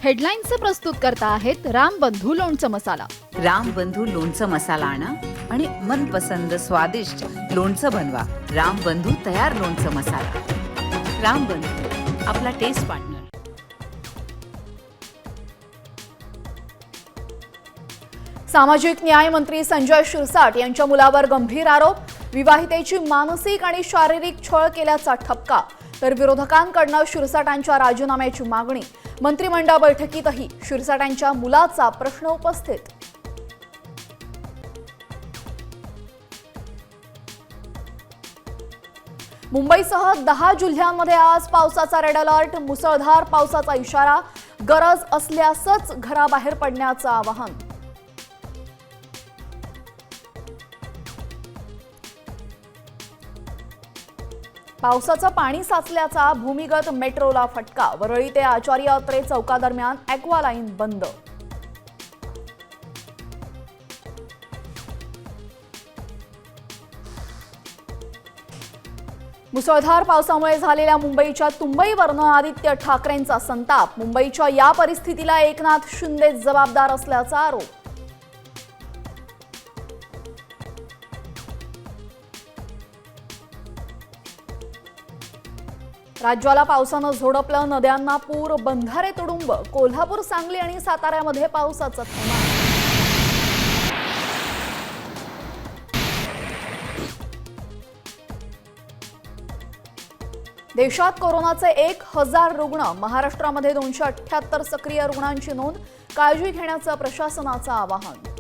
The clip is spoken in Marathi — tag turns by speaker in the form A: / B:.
A: हेडलाईन्सचे प्रस्तुतकर्ता आहेत रामबंधू लोणचं मसाला.
B: रामबंधू लोणचं मसाला आणा आणि मनपसंद स्वादिष्ट लोणचं बनवा. रामबंधू तयार लोणचं मसाला. रामबंधू, आपला टेस्ट पार्टनर.
C: सामाजिक न्याय मंत्री संजय शिरसाट यांच्या मुलावर गंभीर आरोप. विवाहितेची मानसिक आणि शारीरिक छळ केल्याचा ठपका. तर विरोधकांकडून शिरसाटांच्या राजीनाम्याची मागणी. मंत्रिमंडळ बैठकीतही शिरसाटांच्या मुलाचा प्रश्न उपस्थित. मुंबईसह 10 जिल्ह्यांमध्ये आज पावसाचा रेड अलर्ट. मुसळधार पावसाचा इशारा. गरज असल्यासच घराबाहेर पडण्याचं आवाहन. पावसाचं पाणी साचल्याचा भूमिगत मेट्रोला फटका. वरळी ते आचार्य अत्रे चौकादरम्यान ॲक्वा लाईन बंद. मुसळधार पावसामुळे झालेल्या मुंबईच्या तुंबईवरनं आदित्य ठाकरेंचा संताप. मुंबईच्या या परिस्थितीला एकनाथ शिंदे जबाबदार असल्याचा आरोप. राज्याला पावसानं झोडपलं. नद्यांना पूर. बंधारे तुडुंब. कोल्हापूर, सांगली आणि साताऱ्यामध्ये पावसाचं थैमान. देशात कोरोनाचे 1000 रुग्ण. महाराष्ट्रामध्ये 278 सक्रिय रुग्णांची नोंद. काळजी घेण्याचं प्रशासनाचं आवाहन.